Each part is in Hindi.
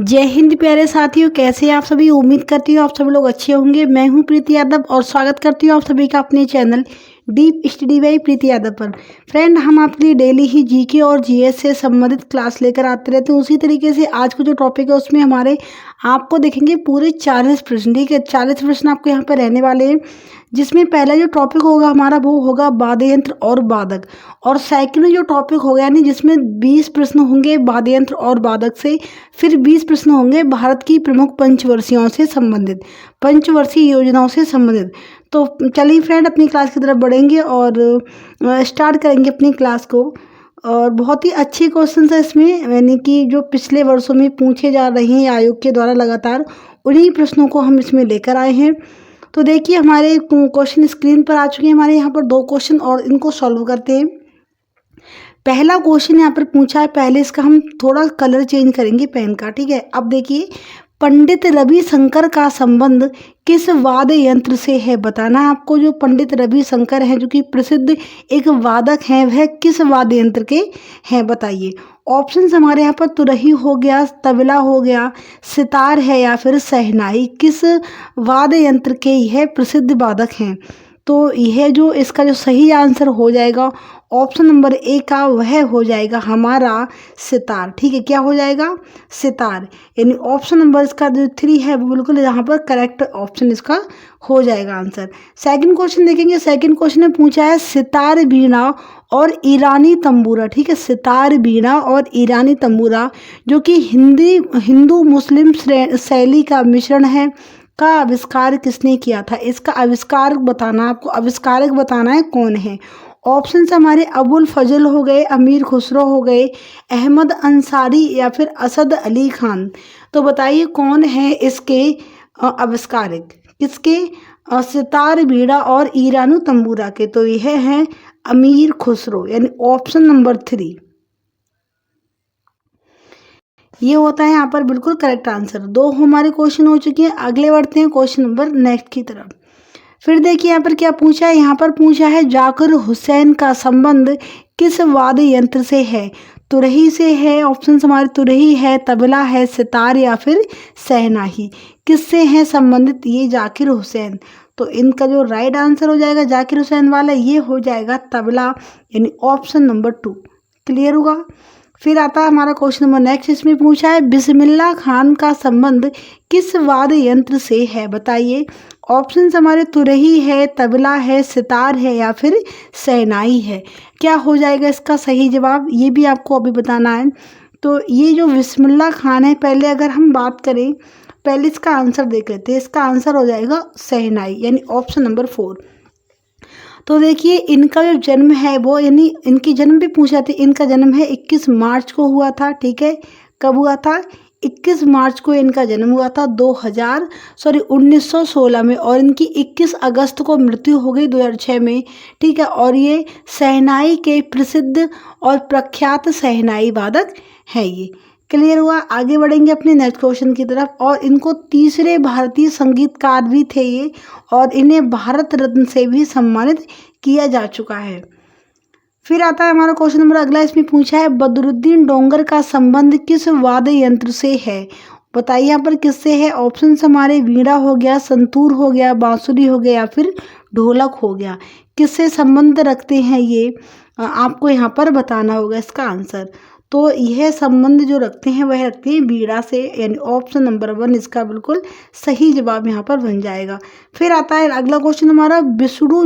जय हिंद प्यारे साथियों, कैसे हैं आप सभी। उम्मीद करती हूँ आप सभी लोग अच्छे होंगे। मैं हूँ प्रीति यादव और स्वागत करती हूँ आप सभी का अपने चैनल डीप स्टडी बाय प्रीति यादव पर। फ्रेंड, हम आपके लिए डेली ही जीके और जीएस से संबंधित क्लास लेकर आते रहते हैं। उसी तरीके से आज का जो टॉपिक है उसमें हमारे आपको देखेंगे पूरे 40 प्रश्न। ठीक है, 40 प्रश्न आपको यहाँ पर रहने वाले हैं, जिसमें पहला जो टॉपिक होगा हमारा वो होगा वाद्य यंत्र और वादक, और सेकंड जो टॉपिक होगा यानी जिसमें 20 प्रश्न होंगे वाद्य यंत्र और वादक से, फिर 20 प्रश्न होंगे भारत की प्रमुख पंचवर्षीयों से संबंधित, पंचवर्षीय योजनाओं से संबंधित। तो चलिए फ्रेंड, अपनी क्लास की तरफ बढ़ेंगे और स्टार्ट करेंगे अपनी क्लास को। और बहुत ही अच्छे क्वेश्चन है इसमें, यानी कि जो पिछले वर्षों में पूछे जा रहे हैं आयोग के द्वारा लगातार, उन्हीं प्रश्नों को हम इसमें लेकर आए हैं। तो देखिए हमारे क्वेश्चन स्क्रीन पर आ चुके हैं। हमारे यहाँ पर 2 क्वेश्चन और इनको सॉल्व करते हैं। पहला क्वेश्चन यहाँ पर पूछा है, पहले इसका हम थोड़ा कलर चेंज करेंगे पेन का। ठीक है, अब देखिए, पंडित रविशंकर का संबंध किस वाद्य यंत्र से है, बताना है आपको। जो पंडित रविशंकर हैं, जो कि प्रसिद्ध एक वादक हैं, वह किस वाद्य यंत्र के हैं, बताइए। ऑप्शंस हमारे यहाँ पर तुरही हो गया, तबला हो गया, सितार है या फिर शहनाई, किस वाद्य यंत्र के यह प्रसिद्ध वादक हैं। तो यह जो इसका जो सही आंसर हो जाएगा ऑप्शन नंबर ए का, वह हो जाएगा हमारा सितार। ठीक है, क्या हो जाएगा, सितार। यानी ऑप्शन नंबर इसका जो 3 है वो बिल्कुल यहाँ पर करेक्ट ऑप्शन इसका हो जाएगा आंसर। सेकंड क्वेश्चन देखेंगे। सेकंड क्वेश्चन में पूछा है सितार, बीना और ईरानी तंबूरा। ठीक है, सितार, बीना और ईरानी तंबूरा जो कि हिंदू मुस्लिम शैली का मिश्रण है, का आविष्कार किसने किया था। इसका आविष्कार बताना आपको, आविष्कारक बताना है कौन है। ऑप्शन हमारे अबुल फजल हो गए, अमीर खुसरो हो गए, अहमद अंसारी या फिर असद अली खान। तो बताइए कौन है इसके आविष्कारक, किसके, सितार, बीड़ा और ईरानी तंबूरा के। तो यह है अमीर खुसरो, यानी ऑप्शन नंबर 3 ये होता है यहाँ पर बिल्कुल करेक्ट आंसर। 2 हमारे क्वेश्चन हो चुके हैं। अगले बढ़ते हैं क्वेश्चन नंबर नेक्स्ट की तरफ। फिर देखिए यहाँ पर क्या पूछा है, यहाँ पर पूछा है जाकिर हुसैन का संबंध किस वाद्य यंत्र से है। तुरही से है, ऑप्शन हमारे तुरही है, तबला है, सितार या फिर शहनाई, किससे है संबंधित ये जाकिर हुसैन। तो इनका जो राइट आंसर हो जाएगा जाकिर हुसैन वाला, ये हो जाएगा तबला, यानी ऑप्शन नंबर 2। क्लियर होगा। फिर आता है हमारा क्वेश्चन नंबर नेक्स्ट। इसमें पूछा है बिस्मिल्लाह खान का संबंध किस वाद्य यंत्र से है, बताइए। ऑप्शंस हमारे तुरही है, तबला है, सितार है या फिर शहनाई है। क्या हो जाएगा इसका सही जवाब, ये भी आपको अभी बताना है। तो ये जो बिस्मिल्लाह खान है, पहले अगर हम बात करें, पहले इसका आंसर देख लेते हैं। इसका आंसर हो जाएगा शहनाई, यानी ऑप्शन नंबर 4। तो देखिए इनका जो जन्म है वो, यानी इनकी जन्म भी पूछा था। इनका जन्म है 21 मार्च को हुआ था। ठीक है, कब हुआ था, 21 मार्च को इनका जन्म हुआ था 1916 में, और इनकी 21 अगस्त को मृत्यु हो गई 2006 में। ठीक है, और ये शहनाई के प्रसिद्ध और प्रख्यात शहनाई वादक है ये। क्लियर हुआ। आगे बढ़ेंगे अपने नेक्स्ट क्वेश्चन की तरफ। और इनको तीसरे भारतीय संगीतकार भी थे ये, और इन्हें भारत रत्न से भी सम्मानित किया जा चुका है। फिर आता है हमारा क्वेश्चन नंबर अगला। इसमें पूछा है बदरुद्दीन डोंगर का संबंध किस वाद्य यंत्र से है, बताइए यहाँ पर किससे है। ऑप्शन हमारे वीणा हो गया, संतूर हो गया, बांसुरी हो गया या फिर ढोलक हो गया, किससे संबंध रखते हैं ये आपको यहाँ पर बताना होगा इसका आंसर। तो यह संबंध जो रखते हैं वह रखते हैं बीड़ा से, यानी ऑप्शन नंबर 1 इसका बिल्कुल सही जवाब यहाँ पर बन जाएगा। फिर आता है अगला क्वेश्चन हमारा, विष्णु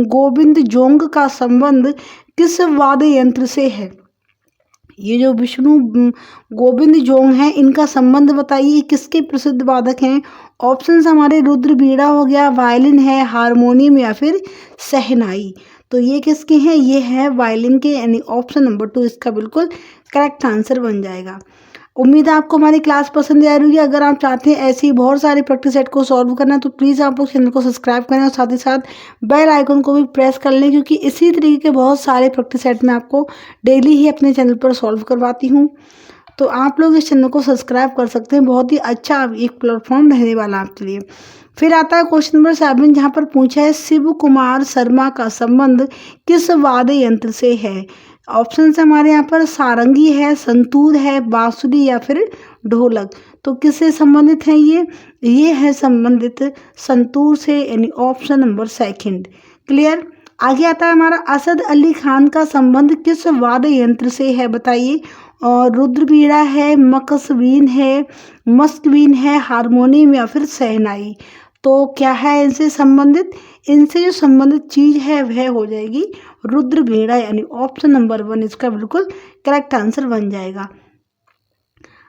गोविंद जोंग का संबंध किस वाद्य यंत्र से है। ये जो विष्णु गोविंद जोंग हैं, इनका संबंध बताइए, किसके प्रसिद्ध वादक हैं। ऑप्शंस हमारे रुद्र बीड़ा हो गया, वायलिन है, हारमोनियम या फिर शहनाई। तो ये किसके हैं, ये है वायलिन के, यानी ऑप्शन नंबर 2 इसका बिल्कुल करेक्ट आंसर बन जाएगा। उम्मीद है आपको हमारी क्लास पसंद आ रही है। अगर आप चाहते हैं ऐसे ही बहुत सारे प्रैक्टिस सेट को सॉल्व करना, तो प्लीज़ आप लोग चैनल को सब्सक्राइब करें और साथ ही साथ बेल आइकन को भी प्रेस कर लें, क्योंकि इसी तरीके के बहुत सारे प्रैक्टिस सेट मैं आपको डेली ही अपने चैनल पर सॉल्व करवाती हूँ। तो आप लोग इस चैनल को सब्सक्राइब कर सकते हैं, बहुत ही अच्छा एक प्लेटफॉर्म रहने वाला आपके लिए। फिर आता है क्वेश्चन नंबर 7, जहाँ पर पूछा है शिव कुमार शर्मा का संबंध किस वाद्य यंत्र से है। ऑप्शन हमारे यहाँ पर सारंगी है, संतूर है, बांसुरी या फिर ढोलक। तो किससे संबंधित है ये है संबंधित संतूर से, यानी ऑप्शन नंबर सेकंड। क्लियर। आगे आता है हमारा असद अली खान का संबंध किस वाद्य यंत्र से है, बताइए। और रुद्रबीड़ा है, मकसबीन है, मस्कबीन है, हारमोनियम या फिर शहनाई। तो क्या है इनसे संबंधित, इनसे जो संबंधित चीज है वह हो जाएगी रुद्रबीड़ा, यानी ऑप्शन नंबर 1 इसका बिल्कुल करेक्ट आंसर बन जाएगा।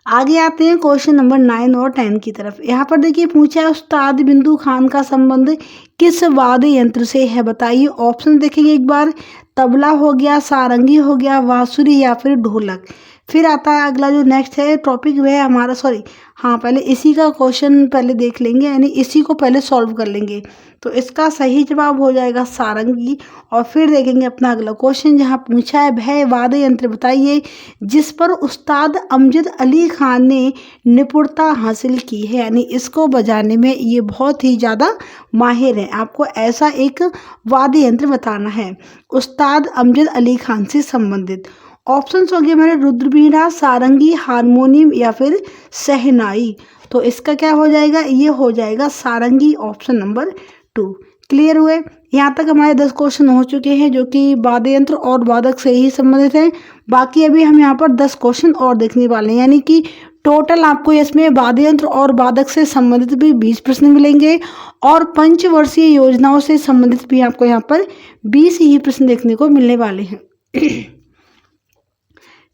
आगे आते हैं क्वेश्चन नंबर 9 और 10 की तरफ। यहाँ पर देखिए पूछा है उस्ताद बिंदु खान का संबंध किस वाद्य यंत्र से है, बताइए। ऑप्शन देखेंगे एक बार, तबला हो गया, सारंगी हो गया, बांसुरी या फिर ढोलक। फिर आता है अगला जो नेक्स्ट है टॉपिक वह है हमारा, सॉरी हाँ पहले इसी का क्वेश्चन पहले देख लेंगे, यानी इसी को पहले सॉल्व कर लेंगे। तो इसका सही जवाब हो जाएगा सारंगी। और फिर देखेंगे अपना अगला क्वेश्चन जहाँ पूछा है वह वाद्य यंत्र बताइए जिस पर उस्ताद अमजद अली खान ने निपुणता हासिल की है, यानी इसको बजाने में ये बहुत ही ज़्यादा माहिर है। आपको ऐसा एक वाद्य यंत्र बताना है उस्ताद अमजद अली खान से संबंधित। ऑप्शंस हो गए हमारे रुद्रबीड़ा, सारंगी, हारमोनियम या फिर शहनाई। तो इसका क्या हो जाएगा, ये हो जाएगा सारंगी, ऑप्शन नंबर 2। क्लियर हुए। यहाँ तक हमारे 10 क्वेश्चन हो चुके हैं जो कि वाद्य यंत्र और वादक से ही संबंधित हैं। बाकी अभी हम यहाँ पर 10 क्वेश्चन और देखने वाले हैं, यानी कि टोटल आपको इसमें वाद्य यंत्र और वादक से संबंधित भी 20 प्रश्न मिलेंगे और पंचवर्षीय योजनाओं से संबंधित भी आपको यहाँ पर 20 ही प्रश्न देखने को मिलने वाले हैं।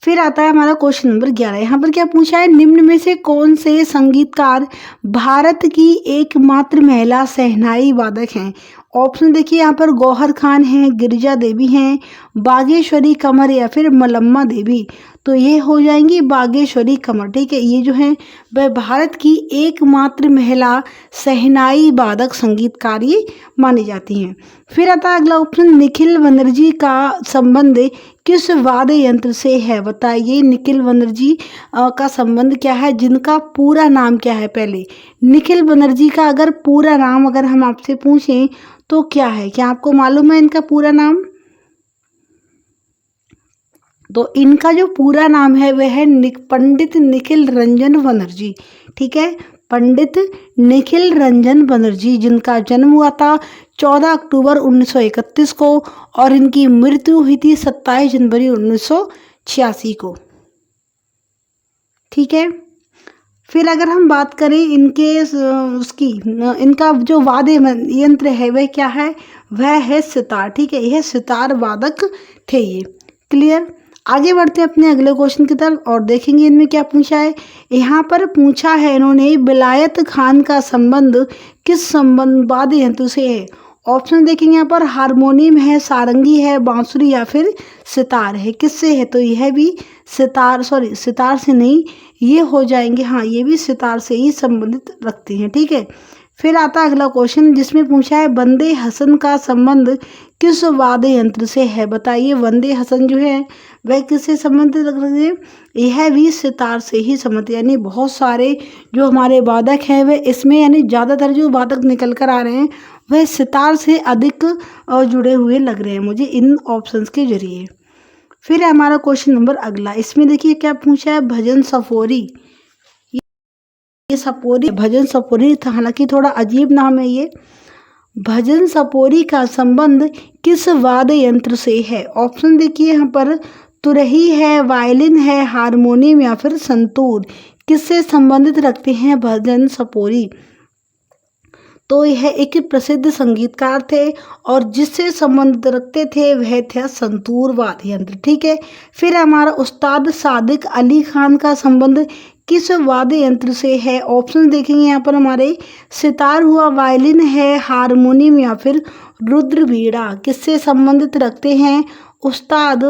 फिर आता है हमारा क्वेश्चन नंबर 11। यहाँ पर क्या पूछा है, निम्न में से कौन से संगीतकार भारत की एकमात्र महिला शहनाई वादक हैं। ऑप्शन देखिए यहाँ पर गौहर खान हैं, गिरिजा देवी हैं, बागेश्वरी कमर या फिर मलम्मा देवी। तो ये हो जाएंगी बागेश्वरी कमर। ठीक है, ये जो है वह भारत की एकमात्र महिला शहनाई वादक संगीतकार ये मानी जाती हैं। फिर आता है अगला ऑप्शन, निखिल बनर्जी का संबंध किस वाद्य यंत्र से है, बताइए। निखिल बनर्जी का संबंध क्या है, जिनका पूरा नाम क्या है। पहले निखिल बनर्जी का अगर पूरा नाम अगर हम आपसे पूछें तो क्या है, क्या आपको मालूम है इनका पूरा नाम। तो इनका जो पूरा नाम है वह है पंडित निखिल रंजन बनर्जी। ठीक है, पंडित निखिल रंजन बनर्जी, जिनका जन्म हुआ था 14 अक्टूबर 1931 को और इनकी मृत्यु हुई थी 27 जनवरी 1986 को। ठीक है, फिर अगर हम बात करें इनके उसकी इनका जो वाद्य यंत्र है वह क्या है, वह है सितार। ठीक है, यह सितार वादक थे ये। क्लियर। आगे बढ़ते हैं अपने अगले क्वेश्चन की तरफ और देखेंगे इनमें क्या पूछा है। यहाँ पर पूछा है इन्होंने विलायत खान का संबंध किस संबंध वाद्य यंत्र से है। ऑप्शन देखेंगे यहाँ पर हारमोनियम है, सारंगी है, बांसुरी या फिर सितार है। किससे है, तो यह भी सितार, सॉरी सितार से नहीं, ये हो जाएंगे, हाँ ये भी सितार से ही संबंधित रखते हैं। ठीक है, फिर आता है अगला क्वेश्चन जिसमें पूछा है वंदे हसन का संबंध किस वाद्य यंत्र से है, बताइए। वंदे हसन जो है वह किससे संबंधित रख रहे हैं, यह भी सितार से ही संबंधित, यानी बहुत सारे जो हमारे वादक हैं वह इसमें, यानी ज़्यादातर जो वादक निकल कर आ रहे हैं वह सितार से अधिक जुड़े हुए लग रहे हैं मुझे इन ऑप्शंस के जरिए। फिर हमारा क्वेश्चन नंबर अगला, इसमें देखिए क्या पूछा है, भजन सफोरी। ये सपोरी, भजन सपोरी था, हालांकि थोड़ा अजीब नाम है ये। भजन सपोरी का संबंध किस वाद्य यंत्र से है। ऑप्शन देखिए यहाँ पर तुरही है, वायलिन है, हारमोनियम या फिर संतूर। किससे संबंधित रखते हैं भजन सपोरी, तो यह एक प्रसिद्ध संगीतकार थे और जिससे संबंध रखते थे वह थे संतूर वाद्य यंत्र। ठीक है, फिर हमारा उस्ताद सादिक अली खान का संबंध किस वाद्य यंत्र से है। ऑप्शन देखेंगे यहाँ पर हमारे सितार हुआ, वायलिन है, हारमोनियम या फिर रुद्रबीड़ा। किससे संबंधित रखते हैं, उस्ताद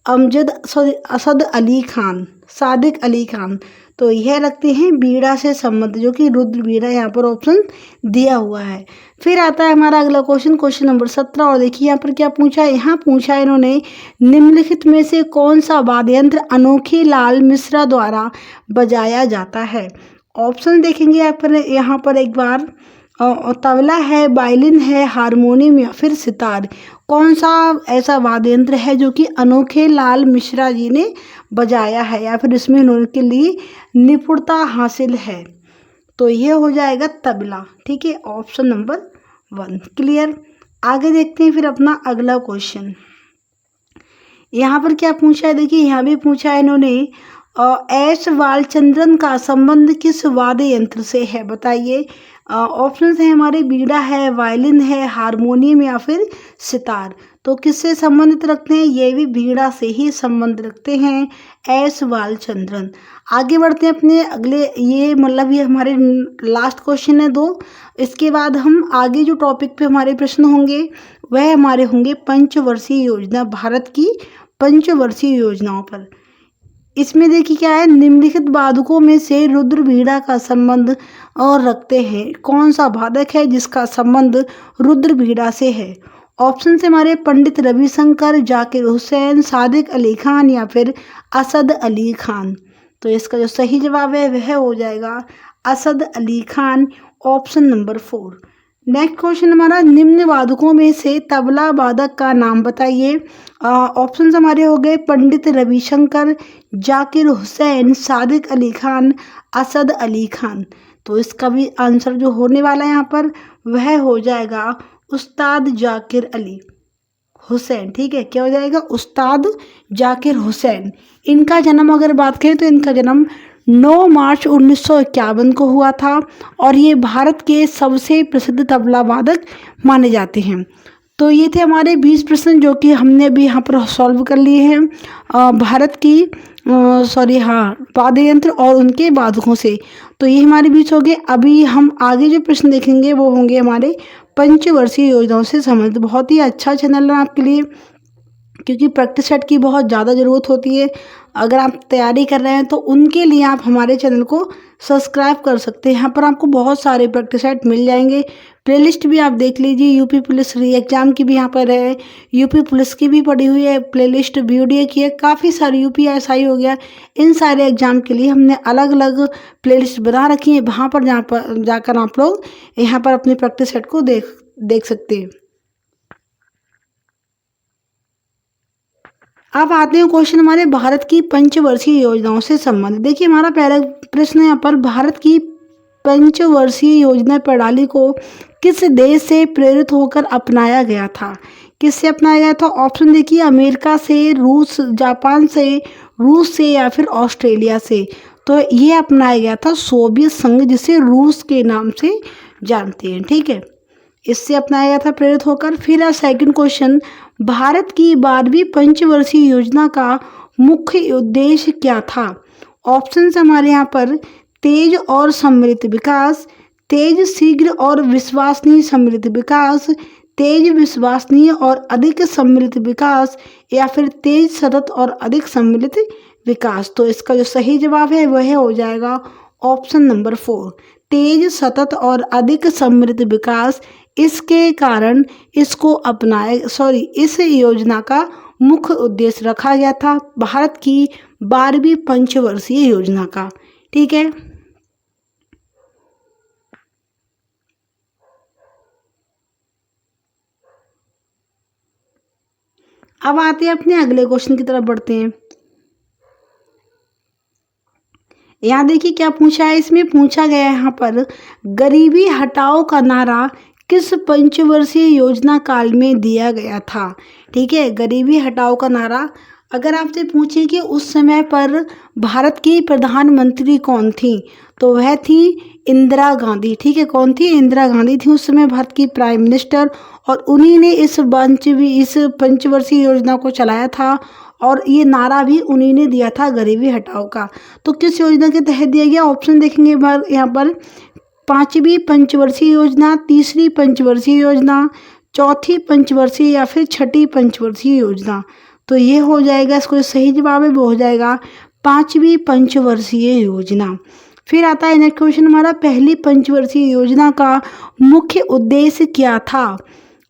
असद अली खान, सादिक अली खान। तो यह रखते हैं बीड़ा से संबंध, जो कि रुद्र बीड़ा यहाँ पर ऑप्शन दिया हुआ है। फिर आता है हमारा अगला क्वेश्चन, क्वेश्चन नंबर 17 और देखिए यहाँ पर क्या पूछा है। यहाँ पूछा है इन्होंने निम्नलिखित में से कौन सा वाद्य यंत्र अनोखी लाल मिश्रा द्वारा बजाया जाता है। ऑप्शन देखेंगे यहाँ पर एक बार, तबला है, वायलिन है, हारमोनियम या फिर सितार। कौन सा ऐसा वाद्य यंत्र है जो कि अनोखे लाल मिश्रा जी ने बजाया है या फिर इसमें उनके लिए निपुणता हासिल है? तो ये हो जाएगा तबला। ठीक है, ऑप्शन नंबर 1 क्लियर। आगे देखते हैं फिर अपना अगला क्वेश्चन। यहाँ पर क्या पूछा है, देखिए यहाँ भी पूछा है इन्होंने एस बालचंद्रन का संबंध किस वाद्य यंत्र से है, बताइए। ऑप्शन है हमारे बीड़ा है, वायलिन है, हारमोनियम या फिर सितार। तो किससे संबंधित रखते हैं, ये भी बीड़ा से ही संबंध रखते हैं एस बालचंद्रन। आगे बढ़ते हैं अपने अगले, ये मतलब ये हमारे लास्ट क्वेश्चन है 2। इसके बाद हम आगे जो टॉपिक पे हमारे प्रश्न होंगे वह हमारे होंगे पंचवर्षीय योजना, भारत की पंचवर्षीय योजनाओं पर। इसमें देखिए क्या है, निम्नलिखित वादकों में से रुद्र बीड़ा का संबंध और रखते हैं। कौन सा वादक है जिसका संबंध रुद्र बीड़ा से है? ऑप्शन से हमारे पंडित रविशंकर, जाकिर हुसैन, सादिक अली खान या फिर असद अली खान। तो इसका जो सही जवाब है वह हो जाएगा Asad Ali Khan, option number 4। Next question हमारा, निम्न वादकों में से तबला वादक का नाम बताइए। ऑप्शंस हमारे हो गए पंडित रविशंकर, जाकिर हुसैन, सादिक अली खान, असद अली खान। तो इसका भी आंसर जो होने वाला है यहाँ पर वह हो जाएगा उस्ताद जाकिर अली हुसैन। ठीक है, क्या हो जाएगा, उस्ताद जाकिर हुसैन। इनका जन्म अगर बात करें तो इनका जन्म 9 मार्च 1951 को हुआ था और ये भारत के सबसे प्रसिद्ध तबला वादक माने जाते हैं। तो ये थे हमारे 20 प्रश्न जो कि हमने भी यहाँ पर सॉल्व कर लिए हैं भारत की वाद्य यंत्र और उनके वादकों से। तो ये हमारे 20 हो गए। अभी हम आगे जो प्रश्न देखेंगे वो होंगे हमारे पंचवर्षीय योजनाओं से संबंधित। बहुत ही अच्छा चैनल है आपके लिए, क्योंकि प्रैक्टिस सेट की बहुत ज़्यादा ज़रूरत होती है। अगर आप तैयारी कर रहे हैं तो उनके लिए आप हमारे चैनल को सब्सक्राइब कर सकते हैं। यहाँ पर आपको बहुत सारे प्रैक्टिस सेट मिल जाएंगे। प्लेलिस्ट भी आप देख लीजिए, यूपी पुलिस री एग्ज़ाम की भी यहाँ पर है, यूपी पुलिस की भी पड़ी हुई है प्लेलिस्ट, बीओडीए की है, काफ़ी सारी यूपीएसआई हो गया, इन सारे एग्ज़ाम के लिए हमने अलग अलग प्लेलिस्ट बना रखी है। वहाँ पर जाकर आप लोग यहाँ पर अपने प्रैक्टिस सेट को देख सकते हैं। अब आते हैं क्वेश्चन हमारे भारत की पंचवर्षीय योजनाओं से संबंधित। देखिए हमारा पहला प्रश्न यहाँ पर, भारत की पंचवर्षीय योजना प्रणाली को किस देश से प्रेरित होकर अपनाया गया था? किससे अपनाया गया था? ऑप्शन देखिए, अमेरिका से, रूस, जापान से, रूस से या फिर ऑस्ट्रेलिया से। तो ये अपनाया गया था सोवियत संघ, जिसे रूस के नाम से जानते हैं। ठीक है, इससे अपनाया गया था प्रेरित होकर। फिर सेकंड क्वेश्चन, भारत की 12वीं पंचवर्षीय योजना का मुख्य उद्देश्य क्या था? ऑप्शंस हमारे यहाँ पर तेज और सम्मिलित विकास, तेज, शीघ्र और विश्वसनीय सम्मिलित विकास, तेज, विश्वसनीय और अधिक सम्मिलित विकास या फिर तेज, सतत और अधिक सम्मिलित विकास। तो इसका जो सही जवाब है वह हो जाएगा ऑप्शन नंबर 4, तेज, सतत और अधिक सम्मिलित विकास। इसके कारण इसको इस योजना का मुख्य उद्देश्य रखा गया था भारत की 12वीं पंचवर्षीय योजना का। ठीक है, अब आते हैं अपने अगले क्वेश्चन की तरफ बढ़ते हैं। यहाँ देखिए क्या पूछा है, इसमें पूछा गया है यहाँ पर, गरीबी हटाओ का नारा किस पंचवर्षीय योजना काल में दिया गया था? ठीक है, गरीबी हटाओ का नारा अगर आपसे पूछे कि उस समय पर भारत की प्रधानमंत्री कौन थी, तो वह थी इंदिरा गांधी। ठीक है, कौन थी? इंदिरा गांधी थी उस समय भारत की प्राइम मिनिस्टर, और उन्हीं ने इस पंचवर्षीय योजना को चलाया था और ये नारा भी उन्हीं ने दिया था, गरीबी हटाओ का। तो किस योजना के तहत दिया गया? ऑप्शन देखेंगे यहाँ पर, 5वीं पंचवर्षीय योजना, 3री पंचवर्षीय योजना, 4थी पंचवर्षीय या फिर 6ठी पंचवर्षीय योजना। तो ये हो जाएगा, इसको सही जवाब है वो हो जाएगा 5वीं पंचवर्षीय योजना। फिर आता है नेक्स्ट क्वेश्चन हमारा, पहली पंचवर्षीय योजना का मुख्य उद्देश्य क्या था?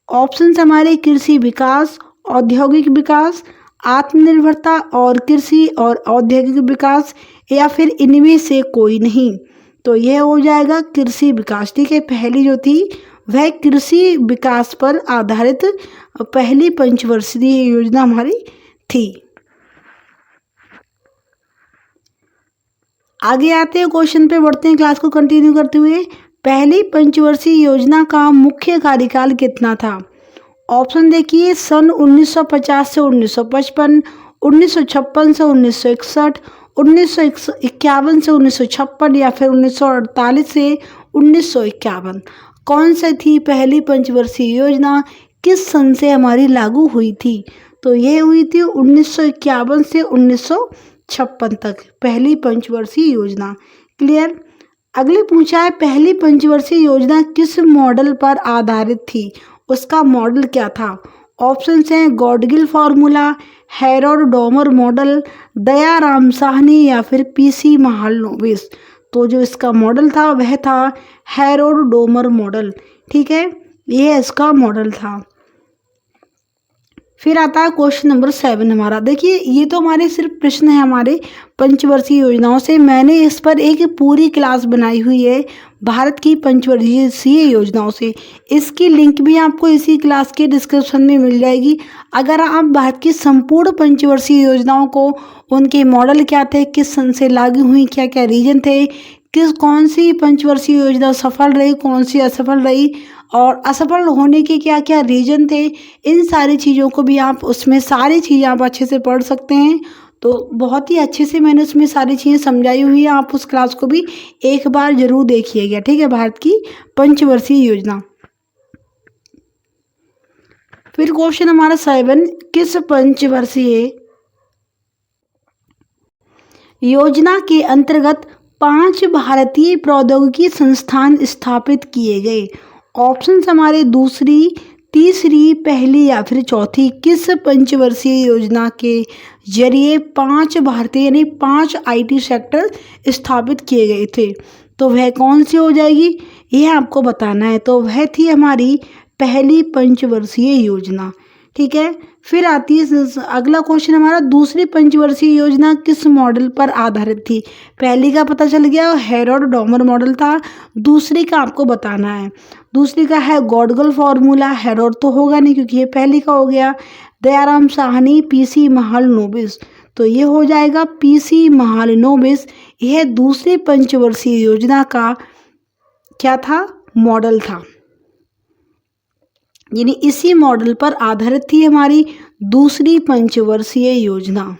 ऑप्शन हमारे कृषि विकास, औद्योगिक विकास, आत्मनिर्भरता और कृषि और औद्योगिक विकास या फिर इनमें से कोई नहीं। तो यह हो जाएगा कृषि विकास। ठीक है, पहली जो थी वह कृषि विकास पर आधारित पहली पंचवर्षीय योजना हमारी थी। आगे आते हैं, क्वेश्चन पे बढ़ते हैं क्लास को कंटिन्यू करते हुए। पहली पंचवर्षीय योजना का मुख्य कार्यकाल कितना था? ऑप्शन देखिए, सन 1950 से 1955, 1956 से 1961, 1951 से 1956 या फिर 1948 से 1951। कौन सी थी पहली पंचवर्षीय योजना, किस सन से हमारी लागू हुई थी? तो यह हुई थी 1951 से 1956 तक पहली पंचवर्षीय योजना। क्लियर। अगले पूछा है, पहली पंचवर्षीय योजना किस मॉडल पर आधारित थी? उसका मॉडल क्या था? ऑप्शन हैं Gadgil formula, Harold Domar model, Dayaram Sahni या फिर पीसी महालनोबिस। तो जो इसका मॉडल था वह था हैरोल्ड डोमर मॉडल। ठीक है, यह इसका मॉडल था। फिर आता है क्वेश्चन नंबर 7 हमारा। देखिए, ये तो हमारे सिर्फ प्रश्न है हमारे पंचवर्षीय योजनाओं से। मैंने इस पर एक पूरी क्लास बनाई हुई है भारत की पंचवर्षीय योजनाओं से। इसकी लिंक भी आपको इसी क्लास के डिस्क्रिप्शन में मिल जाएगी। अगर आप भारत की संपूर्ण पंचवर्षीय योजनाओं को, उनके मॉडल क्या थे, किस सन से लागू हुई, क्या क्या रीजन थे, कौन सी पंचवर्षीय योजना सफल रही, कौन सी असफल रही, और असफल होने के क्या क्या रीजन थे, इन सारी चीज़ों को भी आप उसमें सारी चीज़ें आप अच्छे से पढ़ सकते हैं। तो बहुत ही अच्छे से मैंने उसमें सारी चीज़ें समझाई हुई है। आप उस क्लास को भी एक बार जरूर देखिएगा। ठीक है, भारत की पंचवर्षीय योजना। फिर क्वेश्चन हमारा 7, किस पंचवर्षीय योजना के अंतर्गत 5 भारतीय प्रौद्योगिकी संस्थान स्थापित किए गए? ऑप्शंस हमारे दूसरी, तीसरी, पहली या फिर चौथी। किस पंचवर्षीय योजना के जरिए 5 भारतीय यानी 5 आईटी सेक्टर स्थापित किए गए थे? तो वह कौन सी हो जाएगी, यह आपको बताना है। तो वह थी हमारी पहली पंचवर्षीय योजना। ठीक है, फिर आती है अगला क्वेश्चन हमारा, दूसरी पंचवर्षीय योजना किस मॉडल पर आधारित थी? पहली का पता चल गया, हैरोल्ड डोमर मॉडल था। दूसरी का आपको बताना है। दूसरी का है गॉडगिल फार्मूला, हैरोल्ड तो होगा नहीं क्योंकि ये पहली का हो गया। दयाराम साहनी, पीसी महालनोबिस। तो ये हो जाएगा पीसी महालनोबिस। यह दूसरी पंचवर्षीय योजना का क्या था, मॉडल था। यानी इसी मॉडल पर आधारित थी हमारी दूसरी पंचवर्षीय योजना।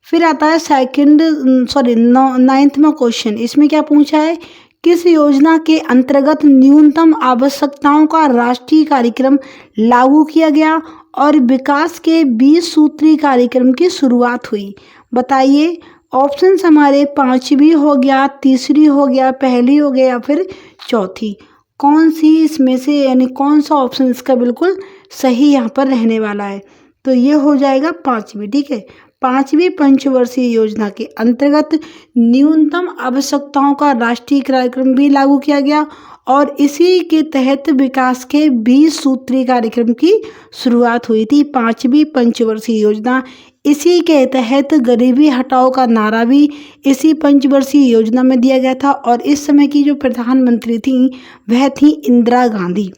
फिर आता है 9वां क्वेश्चन। इसमें क्या पूछा है, किस योजना के अंतर्गत न्यूनतम आवश्यकताओं का राष्ट्रीय कार्यक्रम लागू किया गया और विकास के 20 सूत्री कार्यक्रम की शुरुआत हुई? बताइए। ऑप्शंस हमारे 5वीं हो गया, तीसरी हो गया, पहली हो गया या फिर चौथी। कौन सी इसमें से, यानी कौन सा ऑप्शन इसका बिल्कुल सही यहाँ पर रहने वाला है? तो ये हो जाएगा 5वीं। ठीक है, 5वीं पंचवर्षीय योजना के अंतर्गत न्यूनतम आवश्यकताओं का राष्ट्रीय कार्यक्रम भी लागू किया गया और इसी के तहत विकास के 20 सूत्री कार्यक्रम की शुरुआत हुई थी। 5वीं पंचवर्षीय योजना, इसी के तहत गरीबी हटाओ का नारा भी इसी पंचवर्षीय योजना में दिया गया था और इस समय की जो प्रधानमंत्री थी वह थी इंदिरा गांधी।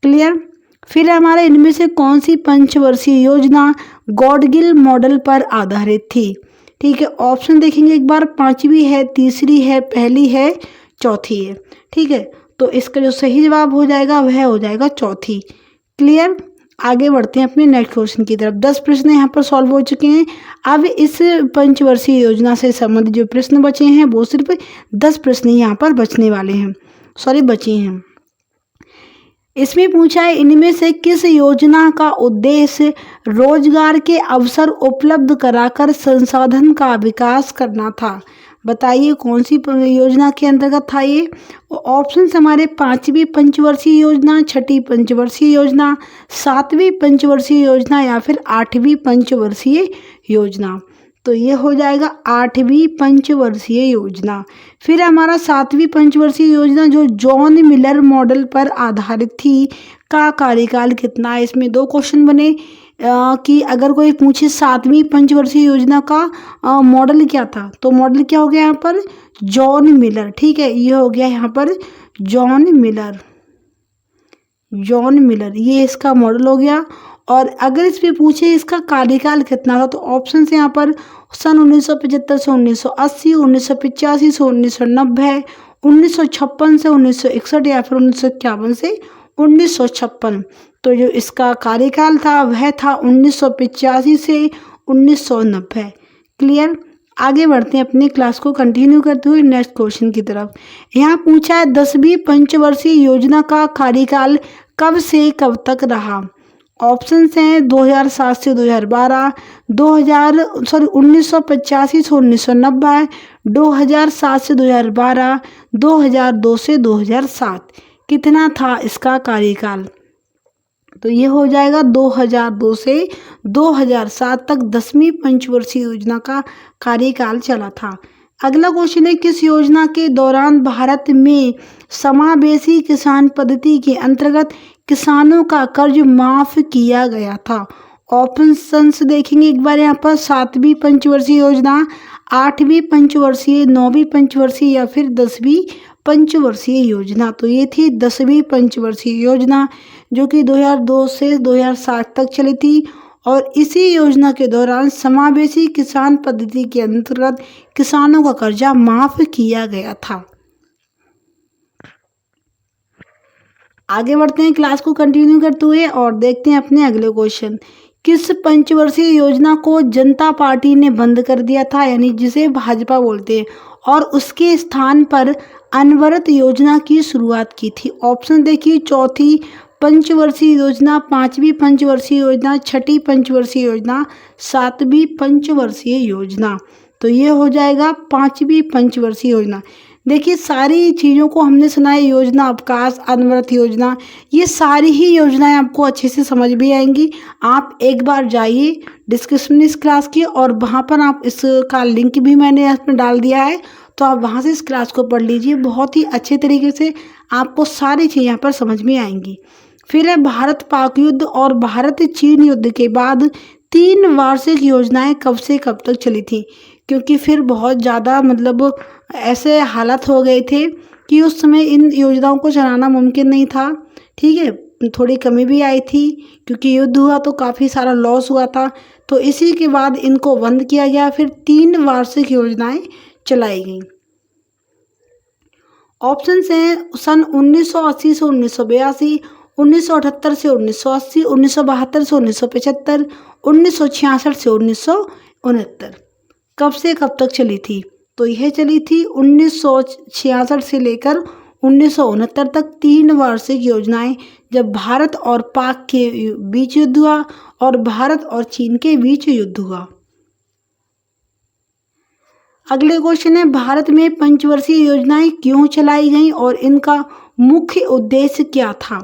क्लियर। फिर हमारे इनमें से कौन सी पंचवर्षीय योजना गॉडगिल मॉडल पर आधारित थी? ठीक है, ऑप्शन देखेंगे एक बार, 5वीं है, तीसरी है, पहली है, चौथी है। ठीक है, तो इसका जो सही जवाब हो जाएगा वह हो जाएगा चौथी। क्लियर। आगे बढ़ते हैं अपने नेक्स्ट क्वेश्चन की तरफ। 10 प्रश्न यहाँ पर सॉल्व हो चुके हैं। अब इस पंचवर्षीय योजना से संबंधित जो प्रश्न बचे हैं वो सिर्फ 10 प्रश्न यहाँ पर बचे हैं। इसमें पूछा है, इनमें से किस योजना का उद्देश्य रोजगार के अवसर उपलब्ध कराकर संसाधन का विकास करना था? बताइए कौन सी योजना के अंतर्गत था ये? ऑप्शंस हमारे 5वीं पंचवर्षीय योजना, 6ठी पंचवर्षीय योजना, 7वीं पंचवर्षीय योजना या फिर 8वीं पंचवर्षीय योजना। तो ये हो जाएगा 8वीं पंचवर्षीय योजना। फिर हमारा 7वीं पंचवर्षीय योजना जो जॉन मिलर मॉडल पर आधारित थी, का कार्यकाल कितना है? इसमें 2 क्वेश्चन बने। कि अगर कोई पूछे 7वीं पंचवर्षीय योजना का मॉडल क्या था, तो मॉडल क्या हो गया यहाँ पर, जॉन मिलर। ठीक है, ये हो गया यहाँ पर जॉन मिलर, जॉन मिलर, ये इसका मॉडल हो गया। और अगर इस पे पूछे इसका कार्यकाल कितना था, तो ऑप्शन से यहाँ पर सन 1975 से 1980, 1985 से 1990, 1956 से 1961 या फिर 1951 से 1956। तो जो इसका कार्यकाल था वह था 1985 से 1990। क्लियर। आगे बढ़ते हैं अपनी क्लास को कंटिन्यू करते हुए नेक्स्ट क्वेश्चन की तरफ। यहाँ पूछा है 10वीं पंचवर्षीय योजना का कार्यकाल कब से कब तक रहा। ऑप्शंस हैं 2007 से 2012, 1985 से 1990, 2007 से 2012, 2002 से 2007। कितना था इसका कार्यकाल, तो ये हो जाएगा 2002 से 2007 तक 10वीं पंचवर्षीय योजना का कार्यकाल चला था। अगला क्वेश्चन है किस योजना के दौरान भारत में समावेशी किसान पद्धति के अंतर्गत किसानों का कर्ज माफ किया गया था। ऑप्शंस देखेंगे एक बार यहाँ पर, 7वीं पंचवर्षीय योजना, 8वीं पंचवर्षीय, 9वीं पंचवर्षीय या फिर 10वीं पंचवर्षीय योजना। तो ये थी 10वीं पंचवर्षीय योजना जो कि 2002 से 2007 तक चली थी और इसी योजना के दौरान समावेशी किसान पद्धति के अंतर्गत किसानों का कर्जा माफ किया गया था। आगे बढ़ते हैं क्लास को कंटिन्यू करते हुए और देखते हैं अपने अगले क्वेश्चन। किस पंचवर्षीय योजना को जनता पार्टी ने बंद कर दिया था, यानी जिसे भाजपा बोलते हैं, और उसके स्थान पर अनवरत योजना की शुरुआत की थी। ऑप्शन देखिए, चौथी पंचवर्षीय योजना, 5वीं पंचवर्षीय योजना, 6ठी पंचवर्षीय योजना, 7वीं पंचवर्षीय योजना। तो ये हो जाएगा 5वीं पंचवर्षीय योजना। देखिए सारी चीज़ों को हमने सुना है, योजना अवकाश, अनवरत योजना, ये सारी ही योजनाएं आपको अच्छे से समझ भी आएंगी। आप एक बार जाइए डिस्क्रिप्शन इस क्लास की और वहाँ पर आप इसका लिंक भी मैंने इसमें डाल दिया है, तो आप वहाँ से इस क्लास को पढ़ लीजिए। बहुत ही अच्छे तरीके से आपको सारी चीज़ यहाँ पर समझ में आएंगी। फिर है भारत पाक युद्ध और भारत चीन युद्ध के बाद 3 वार्षिक योजनाएं कब से कब तक चली थी, क्योंकि फिर बहुत ज़्यादा मतलब ऐसे हालात हो गए थे कि उस समय इन योजनाओं को चलाना मुमकिन नहीं था। ठीक है, थोड़ी कमी भी आई थी क्योंकि युद्ध हुआ तो काफ़ी सारा लॉस हुआ था, तो इसी के बाद इनको बंद किया गया। फिर 3 वार्षिक योजनाएं चलाई गई। ऑप्शन हैं सन 1980 से 1982, 1978 से 1980, 1972 से 1975, 1966 से 1969। कब से कब तक चली थी, तो यह चली थी 1966 से लेकर 1969 तक 3 वार्षिक योजनाएं, जब भारत और पाक के बीच युद्ध हुआ और भारत और चीन के बीच युद्ध हुआ। अगले क्वेश्चन है भारत में पंचवर्षीय योजनाएं क्यों चलाई गईं और इनका मुख्य उद्देश्य क्या था।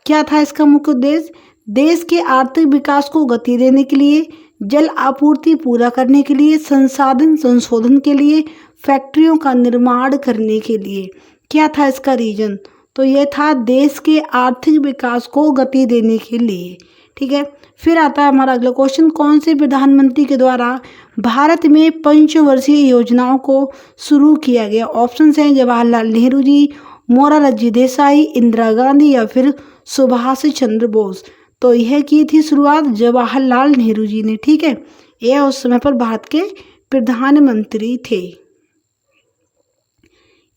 क्या था इसका मुख्य उद्देश्य, देश के आर्थिक विकास को गति देने के लिए, जल आपूर्ति पूरा करने के लिए, संसाधन संशोधन के लिए, फैक्ट्रियों का निर्माण करने के लिए। क्या था इसका रीजन, तो यह था देश के आर्थिक विकास को गति देने के लिए। ठीक है, फिर आता है हमारा अगला क्वेश्चन, कौन से प्रधानमंत्री के द्वारा भारत में पंचवर्षीय योजनाओं को शुरू किया गया। ऑप्शन हैं जवाहरलाल नेहरू जी, मोरारजी देसाई, इंदिरा गांधी या फिर सुभाष चंद्र बोस। तो यह की थी शुरुआत जवाहरलाल नेहरू जी ने। ठीक है, यह उस समय पर भारत के प्रधानमंत्री थे।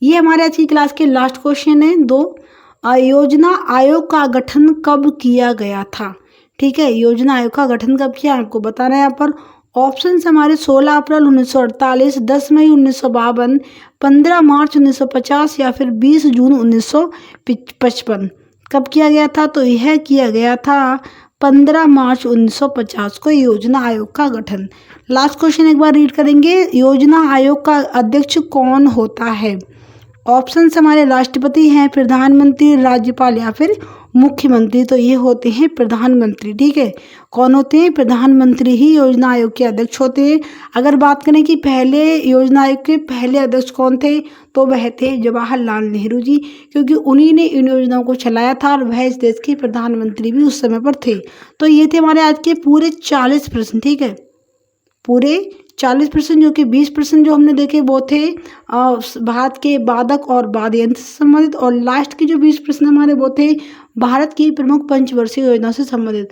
ये हमारे आज की क्लास के लास्ट क्वेश्चन है 2। योजना आयोग का गठन कब किया गया था। ठीक है, योजना आयोग का गठन कब किया आपको बताना है यहाँ पर। ऑप्शन हमारे 16 अप्रैल 1948, 10 मई 1952, 15 मार्च 1950 या फिर 20 जून 1955। कब किया गया था, तो यह किया गया था 15 मार्च 1950 को योजना आयोग का गठन। लास्ट क्वेश्चन एक बार रीड करेंगे, योजना आयोग का अध्यक्ष कौन होता है। ऑप्शन हमारे राष्ट्रपति हैं, प्रधानमंत्री, राज्यपाल या फिर मुख्यमंत्री तो ये होते हैं प्रधानमंत्री, ठीक है। कौन होते हैं? प्रधानमंत्री ही योजना आयोग के अध्यक्ष होते हैं। अगर बात करें कि पहले योजना आयोग के पहले अध्यक्ष कौन थे, तो वह थे जवाहरलाल नेहरू जी, क्योंकि उन्हीं ने इन योजनाओं को चलाया था और वह इस देश के प्रधानमंत्री भी उस समय पर थे। तो ये थे हमारे आज के पूरे 40 प्रश्न, ठीक है। पूरे 40% जो कि 20% जो हमने देखे वो थे भारत के वादक और वाद्य यंत्र से संबंधित, और लास्ट के जो 20% हमारे वो थे भारत की प्रमुख पंचवर्षीय योजना से संबंधित।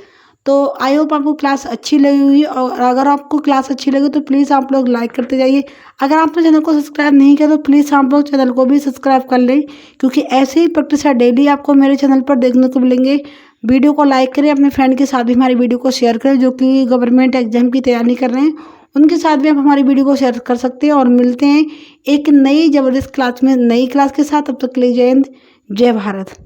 तो आई होप आपको क्लास अच्छी लगी हुई, और अगर आपको क्लास अच्छी लगे तो प्लीज़ आप लोग लाइक करते जाइए। अगर आपने चैनल को सब्सक्राइब नहीं किया तो प्लीज़ आप लोग चैनल को भी सब्सक्राइब कर लें, क्योंकि ऐसे ही प्रैक्टिस डेली आपको मेरे चैनल पर देखने को मिलेंगे। वीडियो को लाइक करें, अपने फ्रेंड के साथ भी हमारी वीडियो को शेयर करें जो कि गवर्नमेंट एग्जाम की तैयारी कर रहे हैं, उनके साथ भी आप हमारी वीडियो को शेयर कर सकते हैं। और मिलते हैं एक नई ज़बरदस्त क्लास में, नई क्लास के साथ। तब तक के लिए जय हिंद, जय भारत।